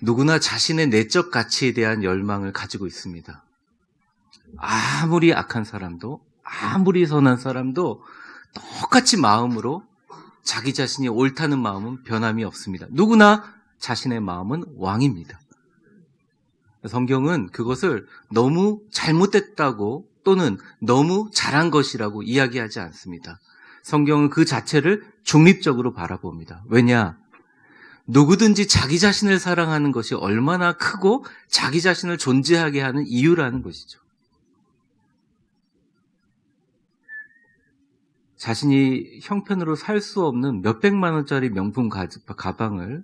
누구나 자신의 내적 가치에 대한 열망을 가지고 있습니다. 아무리 악한 사람도, 아무리 선한 사람도 똑같이 마음으로 자기 자신이 옳다는 마음은 변함이 없습니다. 누구나 자신의 마음은 왕입니다. 성경은 그것을 너무 잘못됐다고 또는 너무 잘한 것이라고 이야기하지 않습니다. 성경은 그 자체를 중립적으로 바라봅니다. 왜냐? 누구든지 자기 자신을 사랑하는 것이 얼마나 크고 자기 자신을 존재하게 하는 이유라는 것이죠. 자신이 형편으로 살 수 없는 몇백만 원짜리 명품 가방을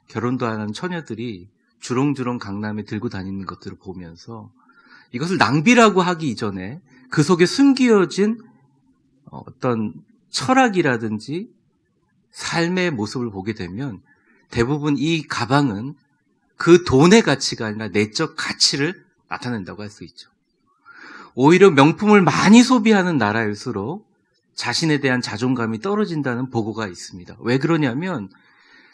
결혼도 안 한 처녀들이 주렁주렁 강남에 들고 다니는 것들을 보면서 이것을 낭비라고 하기 이전에 그 속에 숨겨진 어떤 철학이라든지 삶의 모습을 보게 되면 대부분 이 가방은 그 돈의 가치가 아니라 내적 가치를 나타낸다고 할 수 있죠. 오히려 명품을 많이 소비하는 나라일수록 자신에 대한 자존감이 떨어진다는 보고가 있습니다. 왜 그러냐면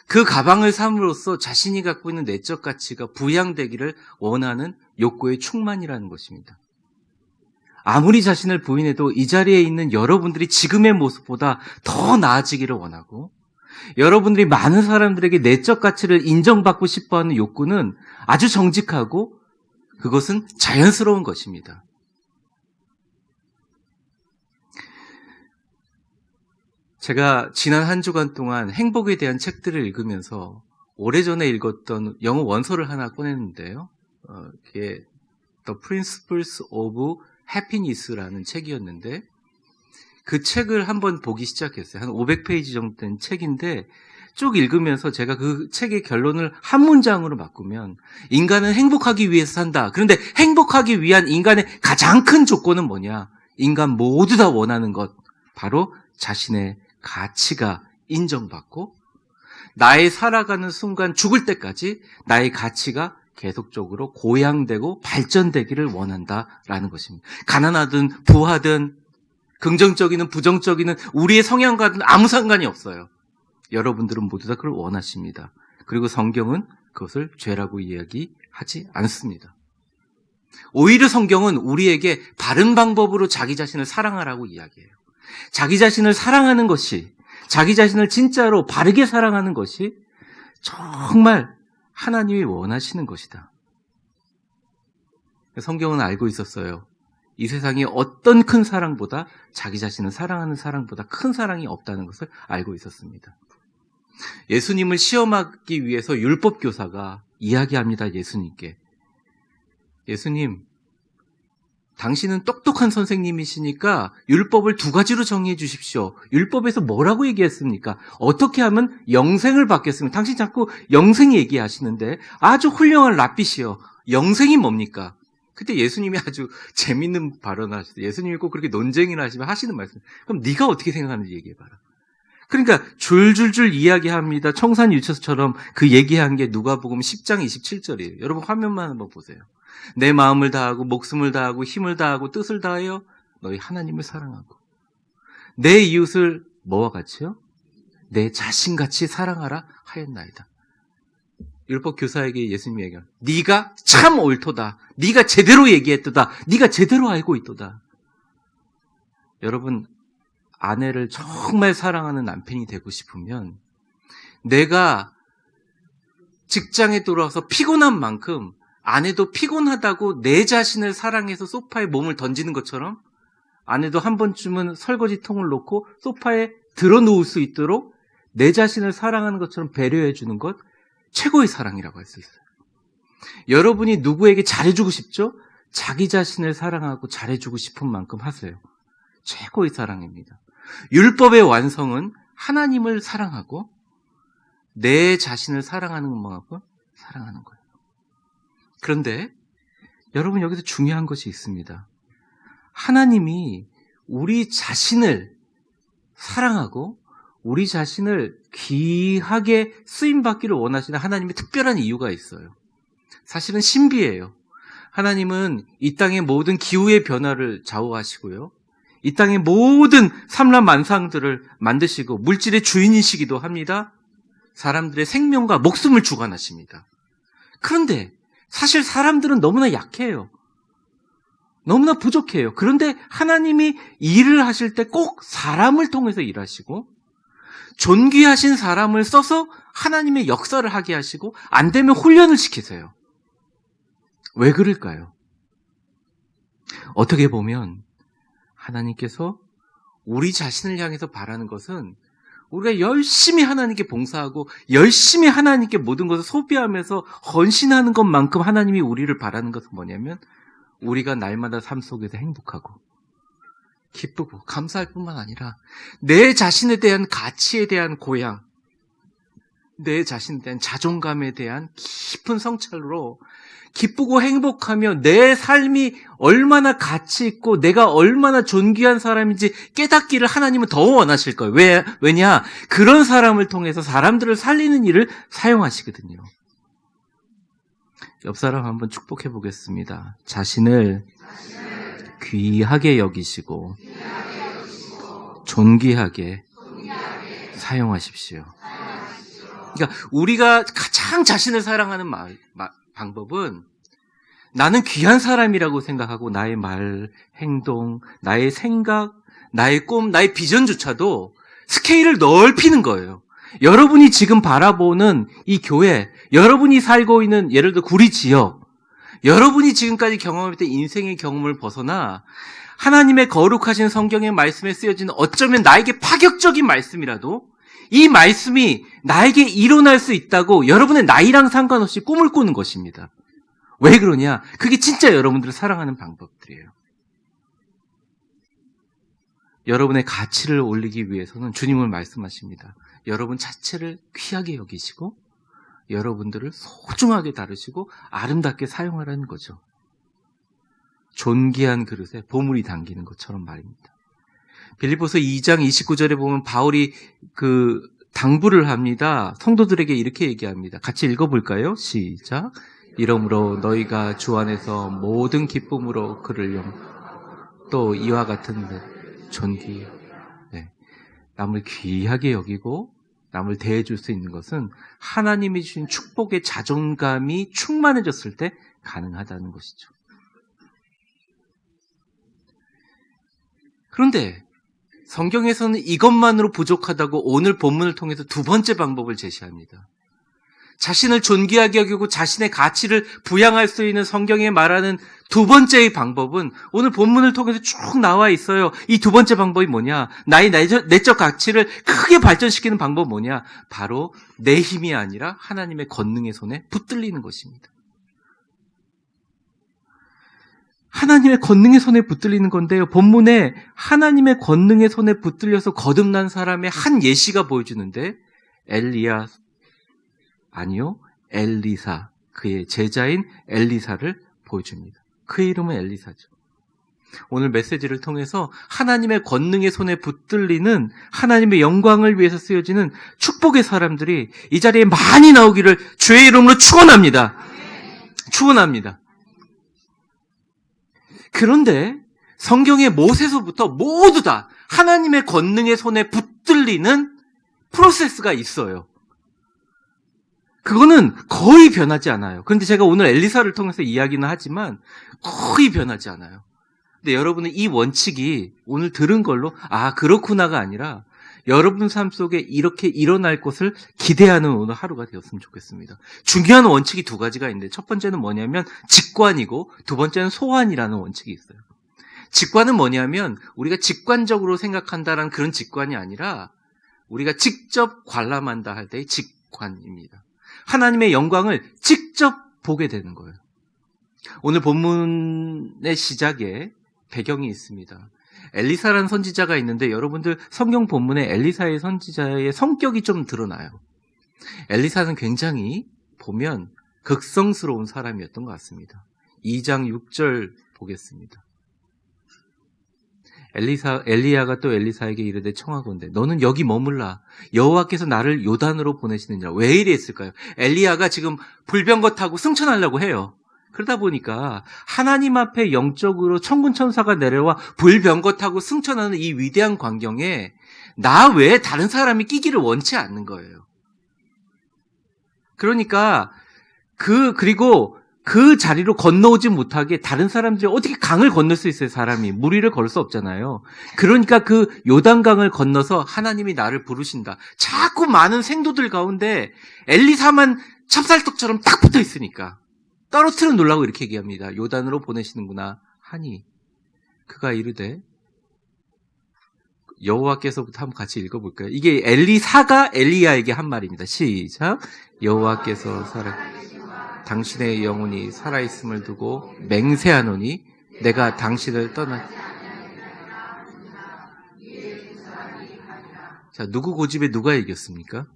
그 가방을 삼으로써 자신이 갖고 있는 내적 가치가 부양되기를 원하는 욕구의 충만이라는 것입니다. 아무리 자신을 부인해도 이 자리에 있는 여러분들이 지금의 모습보다 더 나아지기를 원하고 여러분들이 많은 사람들에게 내적 가치를 인정받고 싶어하는 욕구는 아주 정직하고 그것은 자연스러운 것입니다. 제가 지난 한 주간 동안 행복에 대한 책들을 읽으면서 오래전에 읽었던 영어 원서를 하나 꺼냈는데요. 그게 The Principles of Happiness라는 책이었는데 그 책을 한번 보기 시작했어요. 한 500페이지 정도 된 책인데 쭉 읽으면서 제가 그 책의 결론을 한 문장으로 바꾸면 인간은 행복하기 위해서 산다. 그런데 행복하기 위한 인간의 가장 큰 조건은 뭐냐? 인간 모두 다 원하는 것. 바로 자신의 가치가 인정받고 나의 살아가는 순간 죽을 때까지 나의 가치가 계속적으로 고양되고 발전되기를 원한다라는 것입니다. 가난하든 부하든 긍정적이든 부정적이든 우리의 성향과는 아무 상관이 없어요. 여러분들은 모두 다 그걸 원하십니다. 그리고 성경은 그것을 죄라고 이야기하지 않습니다. 오히려 성경은 우리에게 바른 방법으로 자기 자신을 사랑하라고 이야기해요. 자기 자신을 사랑하는 것이, 자기 자신을 진짜로 바르게 사랑하는 것이 정말 하나님이 원하시는 것이다. 성경은 알고 있었어요. 이 세상에 어떤 큰 사랑보다 자기 자신을 사랑하는 사랑보다 큰 사랑이 없다는 것을 알고 있었습니다. 예수님을 시험하기 위해서 율법 교사가 이야기합니다. 예수님께. 예수님, 당신은 똑똑한 선생님이시니까 율법을 두 가지로 정리해 주십시오. 율법에서 뭐라고 얘기했습니까? 어떻게 하면 영생을 받겠습니까? 당신 자꾸 영생 얘기하시는데 아주 훌륭한 랍비시요. 영생이 뭡니까? 그때 예수님이 아주 재밌는 발언을 하시더라고요. 예수님이 꼭 그렇게 논쟁이나 하시는 말씀. 그럼 네가 어떻게 생각하는지 얘기해봐라. 그러니까 줄줄줄 이야기합니다. 청산유처처럼 그 얘기한 게 누가복음 10장 27절이에요. 여러분 화면만 한번 보세요. 내 마음을 다하고 목숨을 다하고 힘을 다하고 뜻을 다하여 너희 하나님을 사랑하고 내 이웃을 뭐와 같이요? 내 자신같이 사랑하라 하였나이다. 율법 교사에게 예수님이 얘기합니다. 네가 참 옳도다. 네가 제대로 얘기했도다. 네가 제대로 알고 있도다. 여러분, 아내를 정말 사랑하는 남편이 되고 싶으면 내가 직장에 돌아와서 피곤한 만큼 아내도 피곤하다고 내 자신을 사랑해서 소파에 몸을 던지는 것처럼 아내도 한 번쯤은 설거지통을 놓고 소파에 들어 누울 수 있도록 내 자신을 사랑하는 것처럼 배려해 주는 것, 최고의 사랑이라고 할 수 있어요. 여러분이 누구에게 잘해주고 싶죠? 자기 자신을 사랑하고 잘해주고 싶은 만큼 하세요. 최고의 사랑입니다. 율법의 완성은 하나님을 사랑하고 내 자신을 사랑하는 것만큼 사랑하는 거예요. 그런데 여러분 여기서 중요한 것이 있습니다. 하나님이 우리 자신을 사랑하고 우리 자신을 귀하게 쓰임받기를 원하시는 하나님의 특별한 이유가 있어요. 사실은 신비예요. 하나님은 이 땅의 모든 기후의 변화를 좌우하시고요. 이 땅의 모든 산란만상들을 만드시고 물질의 주인이시기도 합니다. 사람들의 생명과 목숨을 주관하십니다. 그런데 사실 사람들은 너무나 약해요. 너무나 부족해요. 그런데 하나님이 일을 하실 때 꼭 사람을 통해서 일하시고 존귀하신 사람을 써서 하나님의 역사를 하게 하시고 안 되면 훈련을 시키세요. 왜 그럴까요? 어떻게 보면 하나님께서 우리 자신을 향해서 바라는 것은 우리가 열심히 하나님께 봉사하고 열심히 하나님께 모든 것을 소비하면서 헌신하는 것만큼 하나님이 우리를 바라는 것은 뭐냐면 우리가 날마다 삶 속에서 행복하고 기쁘고 감사할 뿐만 아니라 내 자신에 대한 가치에 대한 고양, 내 자신에 대한 자존감에 대한 깊은 성찰로 기쁘고 행복하며 내 삶이 얼마나 가치 있고 내가 얼마나 존귀한 사람인지 깨닫기를 하나님은 더 원하실 거예요. 왜냐? 그런 사람을 통해서 사람들을 살리는 일을 사용하시거든요. 옆 사람 한번 축복해 보겠습니다. 자신을 귀하게 여기시고 존귀하게 사용하십시오. 그러니까 우리가 가장 자신을 사랑하는 방법은 나는 귀한 사람이라고 생각하고 나의 말, 행동, 나의 생각, 나의 꿈, 나의 비전조차도 스케일을 넓히는 거예요. 여러분이 지금 바라보는 이 교회, 여러분이 살고 있는 예를 들어 구리 지역, 여러분이 지금까지 경험했던 인생의 경험을 벗어나 하나님의 거룩하신 성경의 말씀에 쓰여진 어쩌면 나에게 파격적인 말씀이라도 이 말씀이 나에게 일어날 수 있다고 여러분의 나이랑 상관없이 꿈을 꾸는 것입니다. 왜 그러냐? 그게 진짜 여러분들을 사랑하는 방법들이에요. 여러분의 가치를 올리기 위해서는 주님은 말씀하십니다. 여러분 자체를 귀하게 여기시고 여러분들을 소중하게 다루시고 아름답게 사용하라는 거죠. 존귀한 그릇에 보물이 담기는 것처럼 말입니다. 빌립보서 2장 29절에 보면 바울이 당부를 합니다. 성도들에게 이렇게 얘기합니다. 같이 읽어볼까요? 시작. 이러므로 너희가 주 안에서 모든 기쁨으로 그를 또 이와 같은 존귀, 남을 귀하게 여기고 남을 대해줄 수 있는 것은 하나님이 주신 축복의 자존감이 충만해졌을 때 가능하다는 것이죠. 그런데 성경에서는 이것만으로 부족하다고 오늘 본문을 통해서 두 번째 방법을 제시합니다. 자신을 존귀하게 여기고 자신의 가치를 부양할 수 있는 성경에 말하는 두 번째의 방법은 오늘 본문을 통해서 쭉 나와 있어요. 이 두 번째 방법이 뭐냐? 나의 내적 가치를 크게 발전시키는 방법은 뭐냐? 바로 내 힘이 아니라 하나님의 권능의 손에 붙들리는 것입니다. 하나님의 권능의 손에 붙들리는 건데요. 본문에 하나님의 권능의 손에 붙들려서 거듭난 사람의 한 예시가 보여주는데 엘리사, 그의 제자인 엘리사를 보여줍니다. 그의 이름은 엘리사죠. 오늘 메시지를 통해서 하나님의 권능의 손에 붙들리는 하나님의 영광을 위해서 쓰여지는 축복의 사람들이 이 자리에 많이 나오기를 주의 이름으로 축원합니다. 축원합니다. 그런데 성경의 모세서부터 모두 다 하나님의 권능의 손에 붙들리는 프로세스가 있어요. 그거는 거의 변하지 않아요. 그런데 제가 오늘 엘리사를 통해서 이야기는 하지만 거의 변하지 않아요. 근데 여러분은 이 원칙이 오늘 들은 걸로 그렇구나가 아니라 여러분 삶 속에 이렇게 일어날 것을 기대하는 오늘 하루가 되었으면 좋겠습니다. 중요한 원칙이 두 가지가 있는데 첫 번째는 뭐냐면 직관이고 두 번째는 소환이라는 원칙이 있어요. 직관은 뭐냐면 우리가 직관적으로 생각한다는 그런 직관이 아니라 우리가 직접 관람한다 할 때의 직관입니다. 하나님의 영광을 직접 보게 되는 거예요. 오늘 본문의 시작에 배경이 있습니다. 엘리사라는 선지자가 있는데 여러분들 성경 본문에 엘리사의 선지자의 성격이 좀 드러나요. 엘리사는 굉장히 보면 극성스러운 사람이었던 것 같습니다. 2장 6절 보겠습니다. 엘리야가 또 엘리사에게 이르되 청하건대 너는 여기 머물라. 여호와께서 나를 요단으로 보내시느니라. 왜 이랬을까요? 엘리야가 지금 불병거 타고 승천하려고 해요. 그러다 보니까 하나님 앞에 영적으로 천군천사가 내려와 불병거 타고 승천하는 이 위대한 광경에 나 외에 다른 사람이 끼기를 원치 않는 거예요. 그러니까 그리고 그 자리로 건너오지 못하게 다른 사람들이 어떻게 강을 건널 수 있어요, 사람이. 물 위를 걸 수 없잖아요. 그러니까 그 요단강을 건너서 하나님이 나를 부르신다. 자꾸 많은 생도들 가운데 엘리사만 찹쌀떡처럼 딱 붙어 있으니까 떨어뜨려 놓으려고 이렇게 얘기합니다. 요단으로 보내시는구나 하니 그가 이르되, 여호와께서부터 한번 같이 읽어볼까요? 이게 엘리사가 엘리야에게 한 말입니다. 시작. 여호와께서 당신의 영혼이 살아있음을 두고 맹세하노니 내가 당신을 자, 누구 고집에 누가 이겼습니까?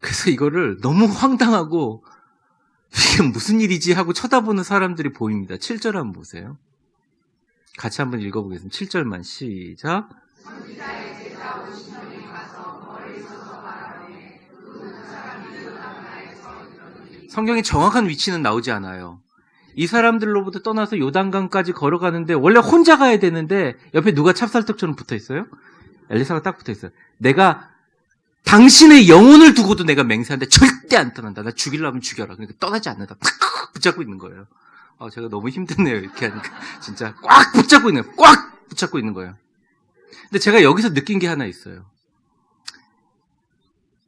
그래서 이거를 너무 황당하고 이게 무슨 일이지 하고 쳐다보는 사람들이 보입니다. 7절 한번 보세요. 같이 한번 읽어보겠습니다. 7절만 시작. 성경에 정확한 위치는 나오지 않아요. 이 사람들로부터 떠나서 요단강까지 걸어가는데 원래 혼자 가야 되는데 옆에 누가 찹쌀떡처럼 붙어 있어요? 엘리사가 딱 붙어 있어요. 내가 당신의 영혼을 두고도 내가 맹세하는데 절대 안 떠난다. 나 죽이려면 죽여라. 그러니까 떠나지 않는다. 탁 붙잡고 있는 거예요. 제가 너무 힘드네요. 이렇게 하니까. 진짜 꽉 붙잡고 있는 거예요. 꽉 붙잡고 있는 거예요. 근데 제가 여기서 느낀 게 하나 있어요.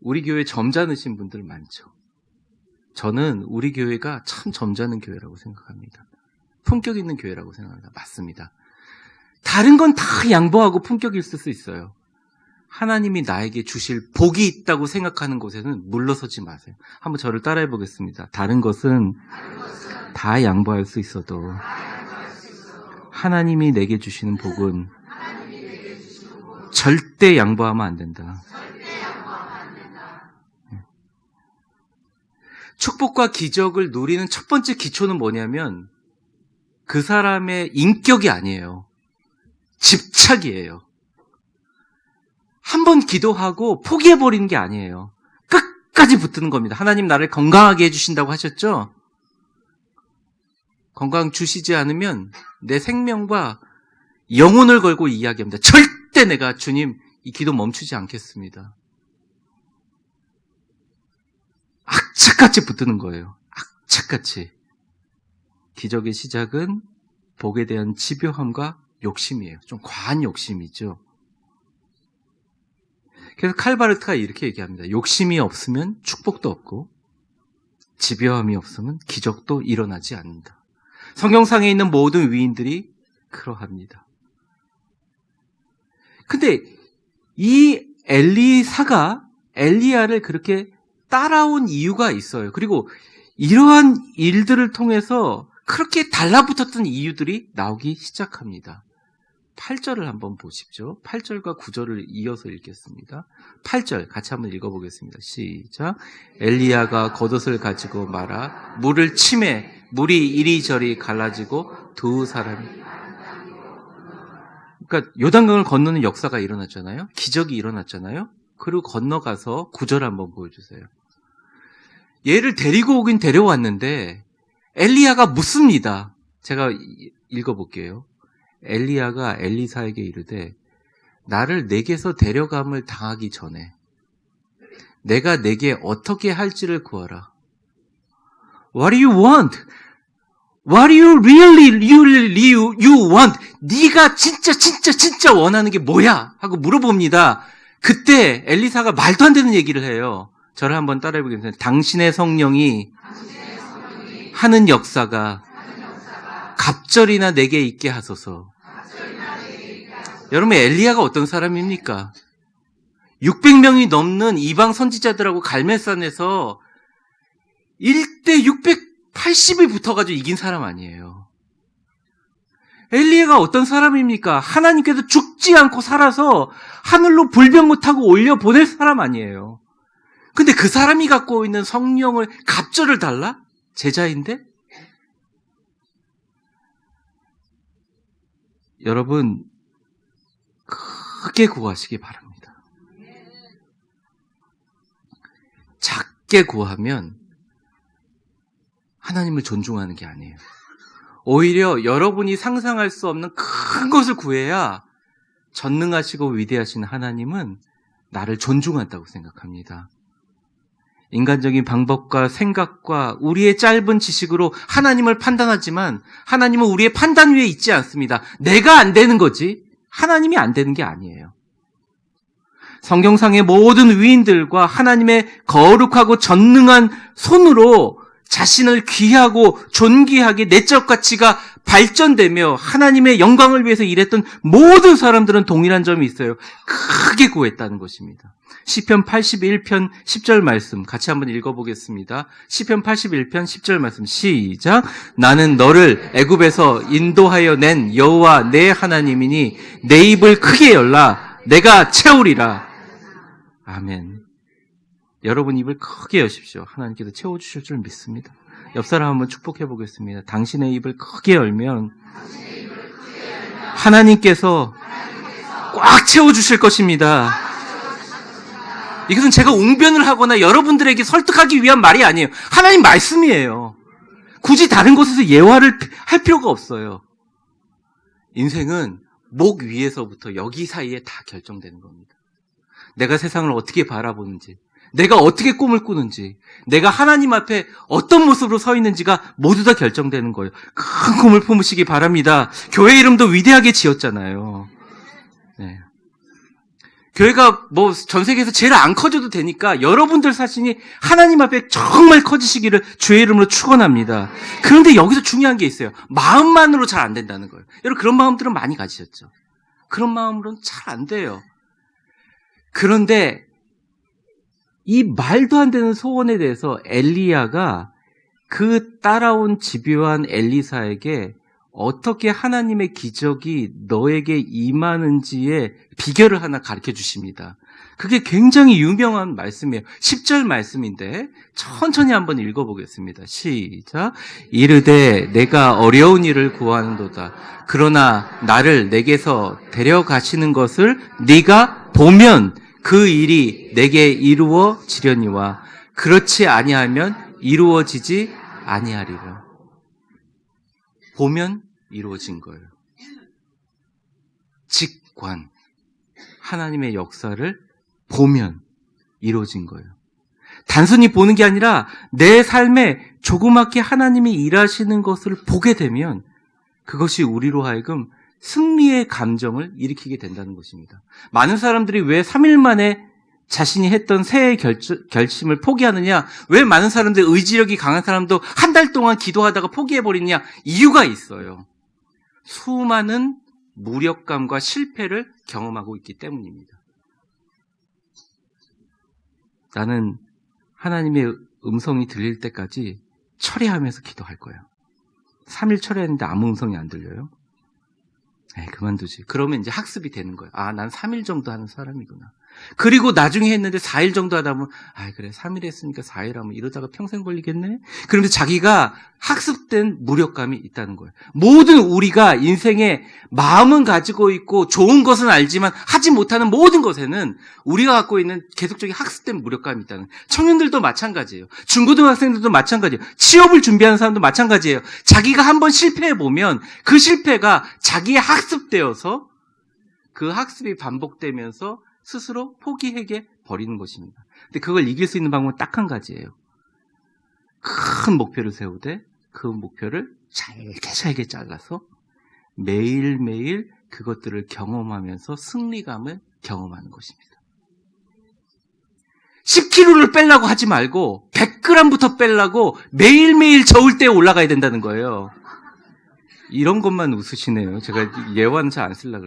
우리 교회 점잖으신 분들 많죠. 저는 우리 교회가 참 점잖은 교회라고 생각합니다. 품격 있는 교회라고 생각합니다. 맞습니다. 다른 건 다 양보하고 품격 있을 수 있어요. 하나님이 나에게 주실 복이 있다고 생각하는 곳에는 물러서지 마세요. 한번 저를 따라해 보겠습니다. 다른 것은 다 양보할 수 있어도 하나님이 내게 주시는 복은 절대 양보하면 안 된다. 축복과 기적을 누리는 첫 번째 기초는 뭐냐면 그 사람의 인격이 아니에요. 집착이에요. 한 번 기도하고 포기해버리는 게 아니에요. 끝까지 붙드는 겁니다. 하나님 나를 건강하게 해주신다고 하셨죠? 건강 주시지 않으면 내 생명과 영혼을 걸고 이야기합니다. 절대 내가 주님 이 기도 멈추지 않겠습니다. 악착같이 붙드는 거예요. 악착같이. 기적의 시작은 복에 대한 집요함과 욕심이에요. 좀 과한 욕심이죠. 그래서 칼바르트가 이렇게 얘기합니다. 욕심이 없으면 축복도 없고 집요함이 없으면 기적도 일어나지 않는다. 성경상에 있는 모든 위인들이 그러합니다. 근데 이 엘리사가 엘리야를 그렇게 따라온 이유가 있어요. 그리고 이러한 일들을 통해서 그렇게 달라붙었던 이유들이 나오기 시작합니다. 8절을 한번 보십시오. 8절과 9절을 이어서 읽겠습니다. 8절 같이 한번 읽어보겠습니다. 시작. 엘리야가 겉옷을 가지고 말아 물을 치매 물이 이리저리 갈라지고 두 사람이, 그러니까 요단강을 건너는 역사가 일어났잖아요. 기적이 일어났잖아요. 그리고 건너가서 9절 한번 보여주세요. 얘를 데리고 오긴 데려왔는데 엘리야가 묻습니다. 제가 읽어볼게요. 엘리야가 엘리사에게 이르되 나를 내게서 데려감을 당하기 전에 내가 내게 어떻게 할지를 구하라. What do you want? What do you really want? 네가 진짜 원하는 게 뭐야? 하고 물어봅니다. 그때 엘리사가 말도 안 되는 얘기를 해요. 저를 한번 따라해 보겠습니다. 당신의 성령이 하는 역사가 갑절이나 내게 있게 하소서. 여러분, 엘리야가 어떤 사람입니까? 600명이 넘는 이방 선지자들하고 갈멜산에서 1대 680이 붙어가지고 이긴 사람 아니에요. 엘리야가 어떤 사람입니까? 하나님께서 죽지 않고 살아서 하늘로 불병거 타고 올려 보낼 사람 아니에요. 근데 그 사람이 갖고 있는 성령을 갑절을 달라? 제자인데? 여러분, 크게 구하시기 바랍니다. 작게 구하면 하나님을 존중하는 게 아니에요. 오히려 여러분이 상상할 수 없는 큰 것을 구해야 전능하시고 위대하신 하나님은 나를 존중한다고 생각합니다. 인간적인 방법과 생각과 우리의 짧은 지식으로 하나님을 판단하지만 하나님은 우리의 판단 위에 있지 않습니다. 내가 안 되는 거지 하나님이 안 되는 게 아니에요. 성경상의 모든 위인들과 하나님의 거룩하고 전능한 손으로 자신을 귀하고 존귀하게 내적 가치가 발전되며 하나님의 영광을 위해서 일했던 모든 사람들은 동일한 점이 있어요. 크게 구했다는 것입니다. 시편 81편 10절 말씀 같이 한번 읽어보겠습니다. 시편 81편 10절 말씀 시작. 나는 너를 애굽에서 인도하여 낸 여호와 내 하나님이니 내 입을 크게 열라 내가 채우리라. 아멘. 여러분 입을 크게 여십시오. 하나님께서 채워주실 줄 믿습니다. 옆 사람 한번 축복해 보겠습니다. 당신의 입을 크게 열면 하나님께서 꽉 채워주실 것입니다. 이것은 제가 웅변을 하거나 여러분들에게 설득하기 위한 말이 아니에요. 하나님 말씀이에요. 굳이 다른 곳에서 예화를 할 필요가 없어요. 인생은 목 위에서부터 여기 사이에 다 결정되는 겁니다. 내가 세상을 어떻게 바라보는지, 내가 어떻게 꿈을 꾸는지, 내가 하나님 앞에 어떤 모습으로 서 있는지가 모두 다 결정되는 거예요. 큰 꿈을 품으시기 바랍니다. 교회 이름도 위대하게 지었잖아요. 네. 교회가 뭐 전 세계에서 제일 안 커져도 되니까 여러분들 자신이 하나님 앞에 정말 커지시기를 주의 이름으로 축원합니다. 그런데 여기서 중요한 게 있어요. 마음만으로 잘 안 된다는 거예요. 여러분 그런 마음들은 많이 가지셨죠. 그런 마음으로는 잘 안 돼요. 그런데 이 말도 안 되는 소원에 대해서 엘리야가 그 따라온 집요한 엘리사에게 어떻게 하나님의 기적이 너에게 임하는지의 비결을 하나 가르쳐 주십니다. 그게 굉장히 유명한 말씀이에요. 10절 말씀인데 천천히 한번 읽어보겠습니다. 시작. 이르되 내가 어려운 일을 구하는도다. 그러나 나를 내게서 데려가시는 것을 네가 보면 그 일이 내게 이루어지려니와 그렇지 아니하면 이루어지지 아니하리라. 보면 이루어진 거예요. 직관. 하나님의 역사를 보면 이루어진 거예요. 단순히 보는 게 아니라 내 삶에 조그맣게 하나님이 일하시는 것을 보게 되면 그것이 우리로 하여금 승리의 감정을 일으키게 된다는 것입니다. 많은 사람들이 왜 3일 만에 자신이 했던 새해 결심을 포기하느냐? 왜 많은 사람들이 의지력이 강한 사람도 한 달 동안 기도하다가 포기해버리느냐? 이유가 있어요. 수많은 무력감과 실패를 경험하고 있기 때문입니다. 나는 하나님의 음성이 들릴 때까지 철회하면서 기도할 거예요. 3일 철회했는데 아무 음성이 안 들려요? 그만두지. 그러면 이제 학습이 되는 거예요. 아, 난 3일 정도 하는 사람이구나. 그리고 나중에 했는데 4일 정도 하다 보면 그래 3일 했으니까 4일 하면 이러다가 평생 걸리겠네. 그런데 자기가 학습된 무력감이 있다는 거예요. 모든 우리가 인생에 마음은 가지고 있고 좋은 것은 알지만 하지 못하는 모든 것에는 우리가 갖고 있는 계속적인 학습된 무력감이 있다는 거예요. 청년들도 마찬가지예요. 중고등학생들도 마찬가지예요. 취업을 준비하는 사람도 마찬가지예요. 자기가 한번 실패해보면 그 실패가 자기의 학습되어서 그 학습이 반복되면서 스스로 포기하게 버리는 것입니다. 근데 그걸 이길 수 있는 방법은 딱 한 가지예요. 큰 목표를 세우되 그 목표를 잘게 잘라서 매일매일 그것들을 경험하면서 승리감을 경험하는 것입니다. 10kg를 빼려고 하지 말고 100g부터 빼려고 매일매일 저울 때 올라가야 된다는 거예요. 이런 것만 웃으시네요. 제가 예화는 잘 안 쓰려고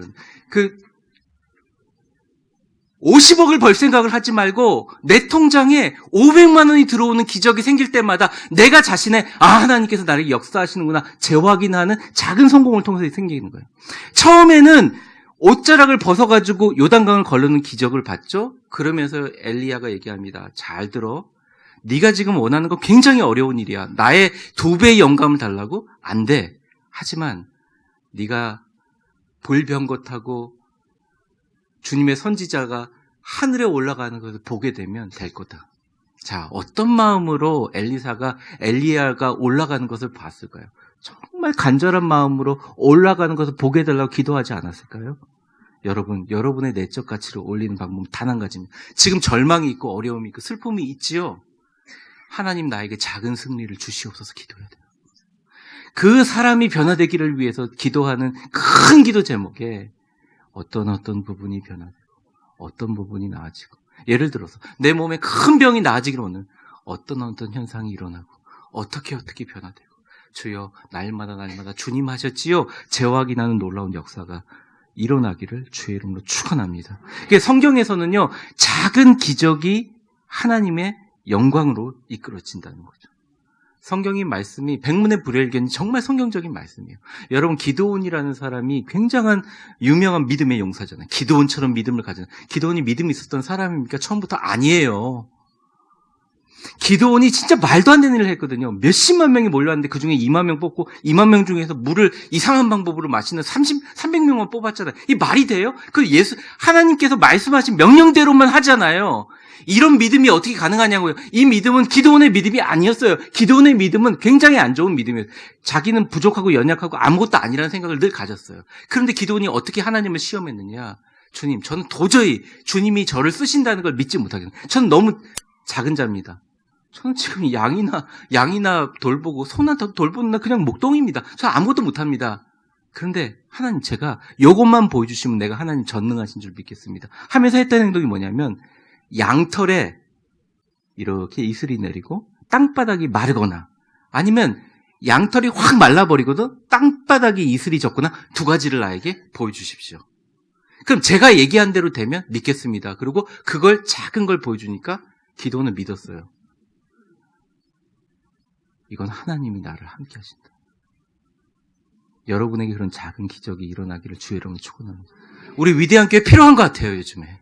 그러는데 50억을 벌 생각을 하지 말고 내 통장에 500만 원이 들어오는 기적이 생길 때마다 내가 자신의 하나님께서 나를 역사하시는구나 재확인하는 작은 성공을 통해서 생기는 거예요. 처음에는 옷자락을 벗어가지고 요단강을 걸르는 기적을 봤죠. 그러면서 엘리야가 얘기합니다. 잘 들어. 네가 지금 원하는 건 굉장히 어려운 일이야. 나의 2배의 영감을 달라고? 안 돼. 하지만 네가 볼병것하고 주님의 선지자가 하늘에 올라가는 것을 보게 되면 될 거다. 자, 어떤 마음으로 엘리야가 올라가는 것을 봤을까요? 정말 간절한 마음으로 올라가는 것을 보게 해달라고 기도하지 않았을까요? 여러분, 여러분의 내적 가치를 올리는 방법은 단 한 가지입니다. 지금 절망이 있고 어려움이 있고 슬픔이 있지요. 하나님 나에게 작은 승리를 주시옵소서 기도해야 돼요. 그 사람이 변화되기를 위해서 기도하는 큰 기도 제목에 어떤 부분이 변화되고 어떤 부분이 나아지고, 예를 들어서 내 몸에 큰 병이 나아지기를 원하는 어떤 현상이 일어나고 어떻게 변화되고, 주여 날마다 주님 하셨지요, 재확인하는 놀라운 역사가 일어나기를 주의 이름으로 축원합니다. 성경에서는요, 작은 기적이 하나님의 영광으로 이끌어진다는 거죠. 성경의 말씀이 백문의 불여일견, 정말 성경적인 말씀이에요. 여러분, 기드온이라는 사람이 굉장한 유명한 믿음의 용사잖아요. 기드온처럼 믿음을 가진, 기드온이 믿음이 있었던 사람입니까? 처음부터 아니에요. 기드온이 진짜 말도 안 되는 일을 했거든요. 몇십만 명이 몰려왔는데 그 중에 2만 명 뽑고 2만 명 중에서 물을 이상한 방법으로 마시는 300명만 뽑았잖아요. 이 말이 돼요? 하나님께서 말씀하신 명령대로만 하잖아요. 이런 믿음이 어떻게 가능하냐고요. 이 믿음은 기드온의 믿음이 아니었어요. 기드온의 믿음은 굉장히 안 좋은 믿음이에요. 자기는 부족하고 연약하고 아무것도 아니라는 생각을 늘 가졌어요. 그런데 기드온이 어떻게 하나님을 시험했느냐. 주님, 저는 도저히 주님이 저를 쓰신다는 걸 믿지 못하겠어요. 저는 너무 작은 자입니다. 저는 지금 양이나 돌보고 소나 돌보는 나 그냥 목동입니다. 저는 아무것도 못합니다. 그런데 하나님, 제가 이것만 보여주시면 내가 하나님 전능하신 줄 믿겠습니다 하면서 했던 행동이 뭐냐면, 양털에 이렇게 이슬이 내리고 땅바닥이 마르거나, 아니면 양털이 확 말라버리거든 땅바닥에 이슬이 젖거나, 두 가지를 나에게 보여주십시오. 그럼 제가 얘기한 대로 되면 믿겠습니다. 그리고 그걸 작은 걸 보여주니까 기도는 믿었어요. 이건 하나님이 나를 함께 하신다. 여러분에게 그런 작은 기적이 일어나기를 주의 이름으로 축원합니다. 우리 위대한 교회 필요한 것 같아요, 요즘에.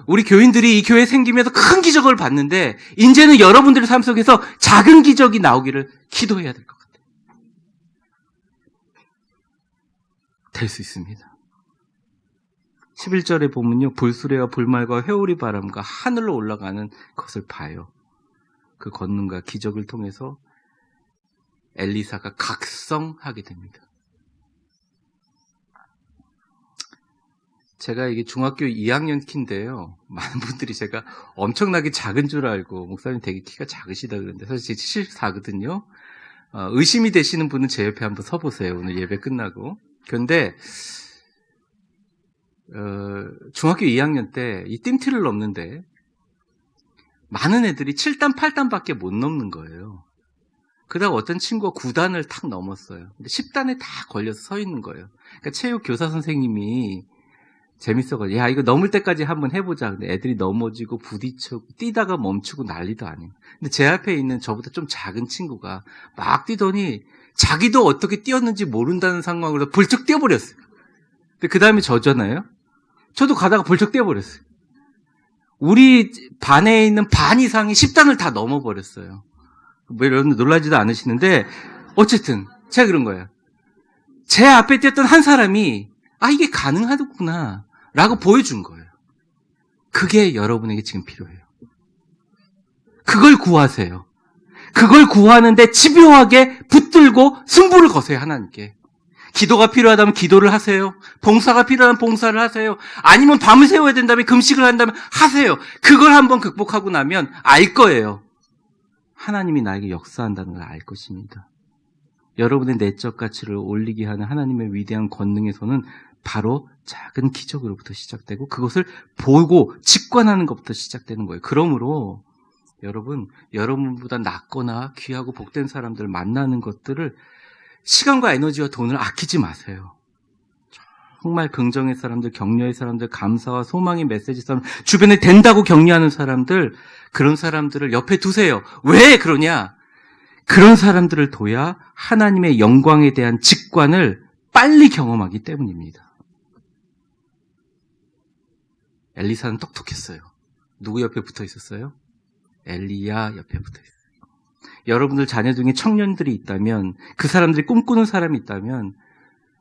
우리 교인들이 이 교회 생기면서 큰 기적을 봤는데, 이제는 여러분들의 삶 속에서 작은 기적이 나오기를 기도해야 될 것 같아요. 될 수 있습니다. 11절에 보면요, 불수레와 불말과 회오리 바람과 하늘로 올라가는 것을 봐요. 그 권능과 기적을 통해서 엘리사가 각성하게 됩니다. 제가 이게 중학교 2학년 키인데요, 많은 분들이 제가 엄청나게 작은 줄 알고, 목사님 되게 키가 작으시다 그러는데 사실 제 74거든요. 의심이 되시는 분은 제 옆에 한번 서보세요, 오늘 예배 끝나고. 그런데 중학교 2학년 때 이 띵티를 넘는데 많은 애들이 7단 8단밖에 못 넘는 거예요. 그러다가 어떤 친구가 9단을 탁 넘었어요. 근데 10단에 다 걸려서 서 있는 거예요. 그러니까 체육 교사 선생님이 재밌어가지고, 야, 이거 넘을 때까지 한번 해보자. 근데 애들이 넘어지고 부딪히고 뛰다가 멈추고 난리도 아니에요. 근데 제 앞에 있는 저보다 좀 작은 친구가 막 뛰더니 자기도 어떻게 뛰었는지 모른다는 상황으로 벌쩍 뛰어버렸어요. 근데 그 다음에 저잖아요. 저도 가다가 벌쩍 뛰어버렸어요. 우리 반에 있는 반 이상이 10단을 다 넘어버렸어요. 뭐 여러분 놀라지도 않으시는데, 어쨌든 제가 그런 거예요. 제 앞에 뛰었던 한 사람이 이게 가능하구나 라고 보여준 거예요. 그게 여러분에게 지금 필요해요. 그걸 구하세요. 그걸 구하는데 집요하게 붙들고 승부를 거세요, 하나님께. 기도가 필요하다면 기도를 하세요. 봉사가 필요하면 봉사를 하세요. 아니면 밤을 새워야 된다면 금식을 한다면 하세요. 그걸 한번 극복하고 나면 알 거예요. 하나님이 나에게 역사한다는 걸 알 것입니다. 여러분의 내적 가치를 올리게 하는 하나님의 위대한 권능의 손은 바로 작은 기적으로부터 시작되고, 그것을 보고 직관하는 것부터 시작되는 거예요. 그러므로 여러분보다 낫거나 귀하고 복된 사람들 만나는 것들을, 시간과 에너지와 돈을 아끼지 마세요. 정말 긍정의 사람들, 격려의 사람들, 감사와 소망의 메시지 사람, 주변에 된다고 격려하는 사람들, 그런 사람들을 옆에 두세요. 왜 그러냐? 그런 사람들을 둬야 하나님의 영광에 대한 직관을 빨리 경험하기 때문입니다. 엘리사는 똑똑했어요. 누구 옆에 붙어 있었어요? 엘리야 옆에 붙어 있어요. 여러분들 자녀 중에 청년들이 있다면, 그 사람들이 꿈꾸는 사람이 있다면,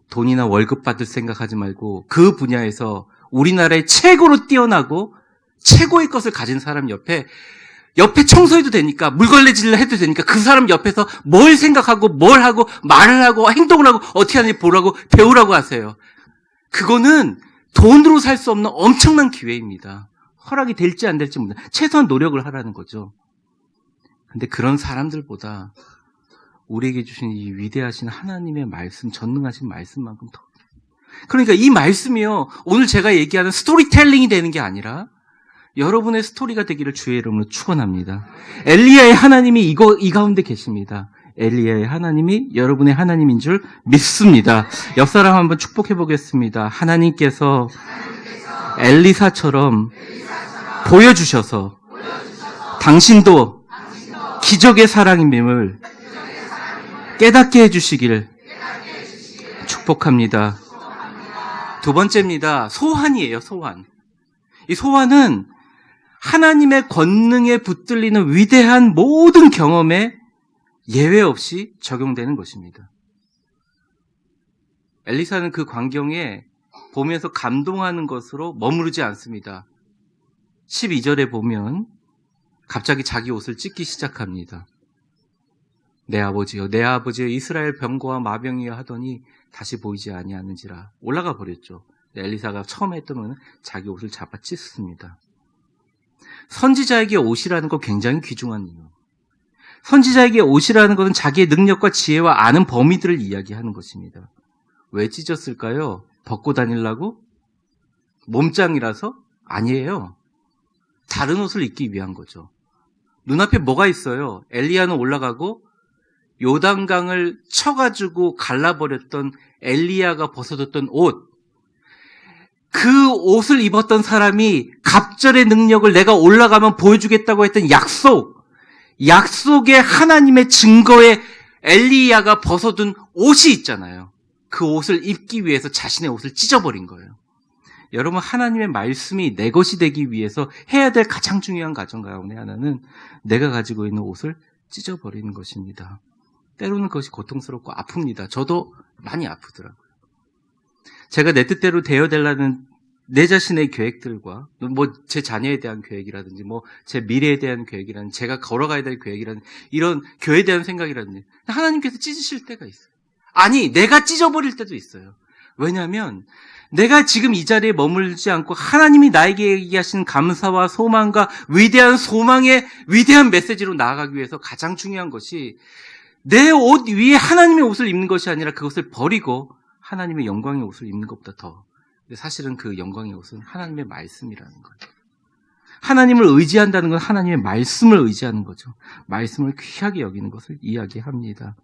돈이나 월급 받을 생각하지 말고 그 분야에서 우리나라의 최고로 뛰어나고 최고의 것을 가진 사람 옆에 청소해도 되니까, 물걸레질을 해도 되니까 그 사람 옆에서 뭘 생각하고 뭘 하고 말을 하고 행동을 하고 어떻게 하는지 보라고, 배우라고 하세요. 그거는 돈으로 살 수 없는 엄청난 기회입니다. 허락이 될지 안 될지 모른다. 최소한 노력을 하라는 거죠. 근데 그런 사람들보다 우리에게 주신 이 위대하신 하나님의 말씀, 전능하신 말씀만큼 더. 그러니까 이 말씀이요, 오늘 제가 얘기하는 스토리텔링이 되는 게 아니라 여러분의 스토리가 되기를 주의 이름으로 축원합니다. 엘리야의 하나님이 이 가운데 계십니다. 엘리야의 하나님이 여러분의 하나님인 줄 믿습니다. 옆 사람 한번 축복해 보겠습니다. 하나님께서 엘리사처럼 보여주셔서 당신도 기적의 사랑임을 깨닫게 해주시길 축복합니다. 두 번째입니다. 소환이에요. 소환. 이 소환은 하나님의 권능에 붙들리는 위대한 모든 경험에 예외 없이 적용되는 것입니다. 엘리사는 그 광경에 보면서 감동하는 것으로 머무르지 않습니다. 12절에 보면 갑자기 자기 옷을 찢기 시작합니다. 내 아버지여 이스라엘 병거와 마병이여 하더니 다시 보이지 아니하는지라. 올라가 버렸죠. 엘리사가 처음 했던 것은 자기 옷을 잡아 찢습니다. 선지자에게 옷이라는 건 굉장히 귀중한 이유. 선지자에게 옷이라는 것은 자기의 능력과 지혜와 아는 범위들을 이야기하는 것입니다. 왜 찢었을까요? 벗고 다니려고? 몸짱이라서? 아니에요. 다른 옷을 입기 위한 거죠. 눈앞에 뭐가 있어요? 엘리야는 올라가고 요단강을 쳐가지고 갈라버렸던 엘리야가 벗어뒀던 옷. 그 옷을 입었던 사람이 갑절의 능력을 내가 올라가면 보여주겠다고 했던 약속의 하나님의 증거에 엘리야가 벗어둔 옷이 있잖아요. 그 옷을 입기 위해서 자신의 옷을 찢어버린 거예요. 여러분, 하나님의 말씀이 내 것이 되기 위해서 해야 될 가장 중요한 과정 가운데 하나는 내가 가지고 있는 옷을 찢어버리는 것입니다. 때로는 그것이 고통스럽고 아픕니다. 저도 많이 아프더라고요. 제가 내 뜻대로 되어달라는 내 자신의 계획들과 제 자녀에 대한 계획이라든지 제 미래에 대한 계획이라든지 제가 걸어가야 될 계획이라든지 이런 교회에 대한 생각이라든지 하나님께서 찢으실 때가 있어요. 아니, 내가 찢어버릴 때도 있어요. 왜냐하면 내가 지금 이 자리에 머물지 않고 하나님이 나에게 얘기하신 감사와 소망과 위대한 소망의 위대한 메시지로 나아가기 위해서 가장 중요한 것이 내 옷 위에 하나님의 옷을 입는 것이 아니라 그것을 버리고 하나님의 영광의 옷을 입는 것보다 더. 사실은 그 영광의 옷은 하나님의 말씀이라는 거예요. 하나님을 의지한다는 건 하나님의 말씀을 의지하는 거죠. 말씀을 귀하게 여기는 것을 이야기합니다.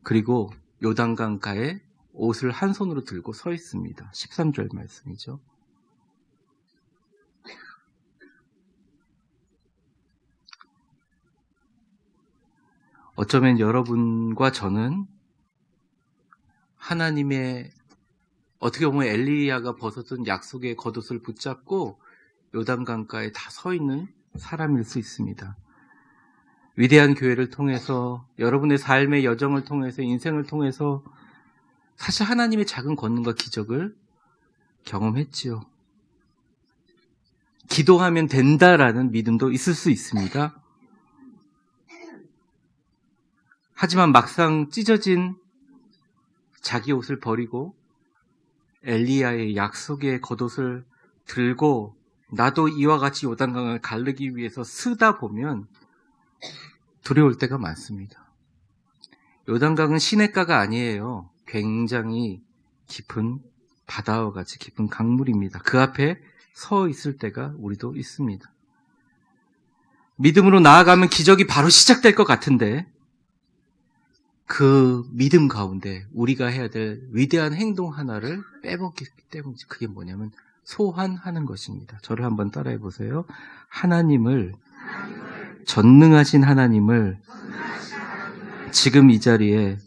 그리고 요단강가에 옷을 한 손으로 들고 서 있습니다. 13절 말씀이죠. 어쩌면 여러분과 저는 하나님의 어떻게 보면 엘리야가 벗었던 약속의 겉옷을 붙잡고 요단강가에 다 서 있는 사람일 수 있습니다. 위대한 교회를 통해서 여러분의 삶의 여정을 통해서 인생을 통해서 사실 하나님의 작은 권능과 기적을 경험했지요. 기도하면 된다라는 믿음도 있을 수 있습니다. 하지만 막상 찢어진 자기 옷을 버리고 엘리야의 약속의 겉옷을 들고 나도 이와 같이 요단강을 가르기 위해서 쓰다 보면 두려울 때가 많습니다. 요단강은 시냇가가 아니에요. 굉장히 깊은 바다와 같이 깊은 강물입니다. 그 앞에 서 있을 때가 우리도 있습니다. 믿음으로 나아가면 기적이 바로 시작될 것 같은데 그 믿음 가운데 우리가 해야 될 위대한 행동 하나를 빼먹기 때문에 그게 뭐냐면 소환하는 것입니다. 저를 한번 따라해 보세요. 전능하신 하나님을 지금 이 자리에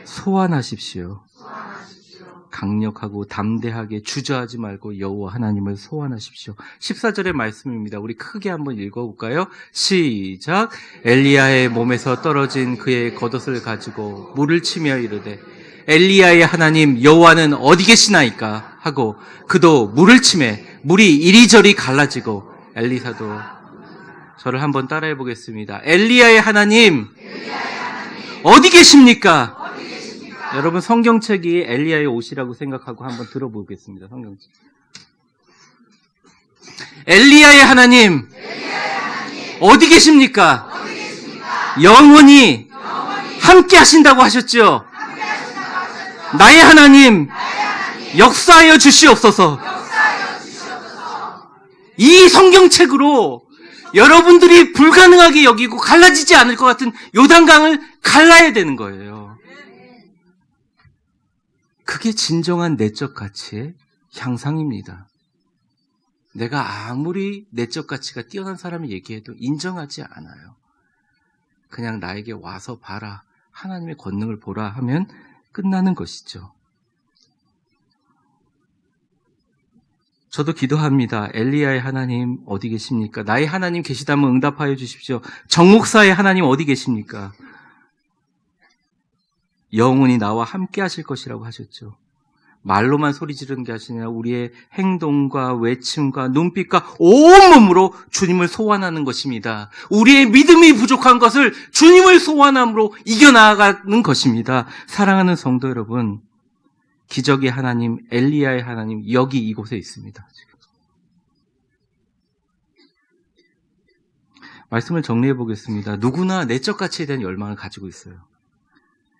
소환하십시오. 강력하고 담대하게 주저하지 말고 여호와 하나님을 소환하십시오. 14절의 말씀입니다. 우리 크게 한번 읽어볼까요? 시작. 엘리야의 몸에서 떨어진 그의 겉옷을 가지고 물을 치며 이르되 엘리야의 하나님 여호와는 어디 계시나이까 하고 그도 물을 치매 물이 이리저리 갈라지고 엘리사도 저를 한번 따라해 보겠습니다. 엘리야의 하나님 어디 계십니까? 여러분 성경책이 엘리야의 옷이라고 생각하고 한번 들어보겠습니다. 성경책. 엘리야의 하나님, 어디 계십니까? 영원히 함께 하신다고 하셨죠? 나의 하나님, 역사하여 주시옵소서. 이 성경책으로 여러분들이 불가능하게 여기고 갈라지지 않을 것 같은 요단강을 갈라야 되는 거예요. 그게 진정한 내적 가치의 향상입니다. 내가 아무리 내적 가치가 뛰어난 사람이 얘기해도 인정하지 않아요. 그냥 나에게 와서 봐라, 하나님의 권능을 보라 하면 끝나는 것이죠. 저도 기도합니다. 엘리야의 하나님 어디 계십니까? 나의 하나님 계시다면 응답하여 주십시오. 정 목사의 하나님 어디 계십니까? 영원히 나와 함께 하실 것이라고 하셨죠. 말로만 소리 지르는 게 아니라 우리의 행동과 외침과 눈빛과 온몸으로 주님을 소환하는 것입니다. 우리의 믿음이 부족한 것을 주님을 소환함으로 이겨나가는 것입니다. 사랑하는 성도 여러분, 기적의 하나님, 엘리야의 하나님 여기 이곳에 있습니다. 지금. 말씀을 정리해 보겠습니다. 누구나 내적 가치에 대한 열망을 가지고 있어요.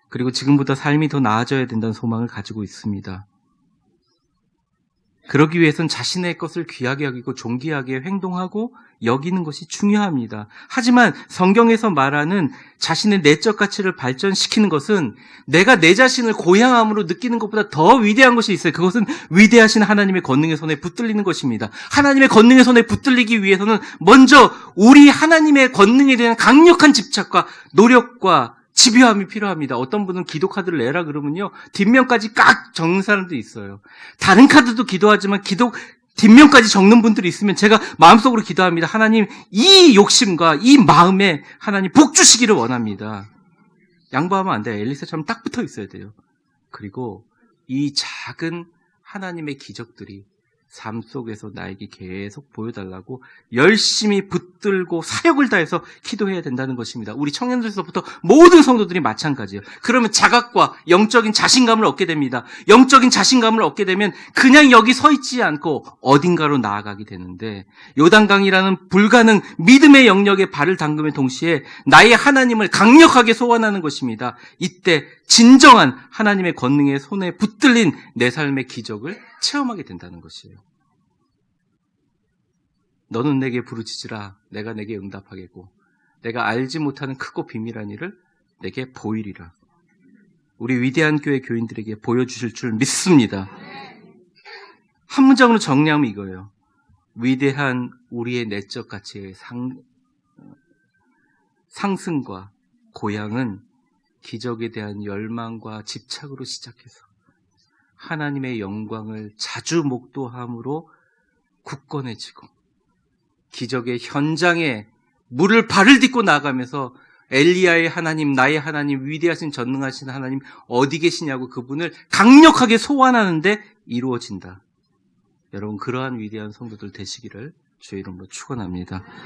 그리고 지금보다 삶이 더 나아져야 된다는 소망을 가지고 있습니다. 그러기 위해서는 자신의 것을 귀하게 여기고 존귀하게 행동하고 여기는 것이 중요합니다. 하지만 성경에서 말하는 자신의 내적 가치를 발전시키는 것은 내가 내 자신을 고향함으로 느끼는 것보다 더 위대한 것이 있어요. 그것은 위대하신 하나님의 권능의 손에 붙들리는 것입니다. 하나님의 권능의 손에 붙들리기 위해서는 먼저 우리 하나님의 권능에 대한 강력한 집착과 노력과 집요함이 필요합니다. 어떤 분은 기도 카드를 내라 그러면요, 뒷면까지 깍 적는 사람도 있어요. 다른 카드도 기도하지만 기도 뒷면까지 적는 분들이 있으면 제가 마음속으로 기도합니다. 하나님, 이 욕심과 이 마음에 하나님 복 주시기를 원합니다. 양보하면 안 돼요. 엘리사처럼 딱 붙어 있어야 돼요. 그리고 이 작은 하나님의 기적들이 삶 속에서 나에게 계속 보여달라고 열심히 붙들고 사역을 다해서 기도해야 된다는 것입니다. 우리 청년들에서부터 모든 성도들이 마찬가지예요. 그러면 자각과 영적인 자신감을 얻게 됩니다. 영적인 자신감을 얻게 되면 그냥 여기 서 있지 않고 어딘가로 나아가게 되는데, 요단강이라는 불가능 믿음의 영역에 발을 담그면 동시에 나의 하나님을 강력하게 소환하는 것입니다. 이때 진정한 하나님의 권능의 손에 붙들린 내 삶의 기적을 체험하게 된다는 것이에요. 너는 내게 부르짖으라, 내가 내게 응답하겠고 내가 알지 못하는 크고 비밀한 일을 내게 보이리라. 우리 위대한 교회 교인들에게 보여주실 줄 믿습니다. 한 문장으로 정리하면 이거예요. 위대한 우리의 내적 가치의 상승과 고향은 기적에 대한 열망과 집착으로 시작해서 하나님의 영광을 자주 목도함으로 굳건해지고, 기적의 현장에 물을 발을 딛고 나가면서 엘리야의 하나님, 나의 하나님, 위대하신 전능하신 하나님 어디 계시냐고 그분을 강력하게 소환하는데 이루어진다. 여러분, 그러한 위대한 성도들 되시기를 주의 이름으로 축원합니다.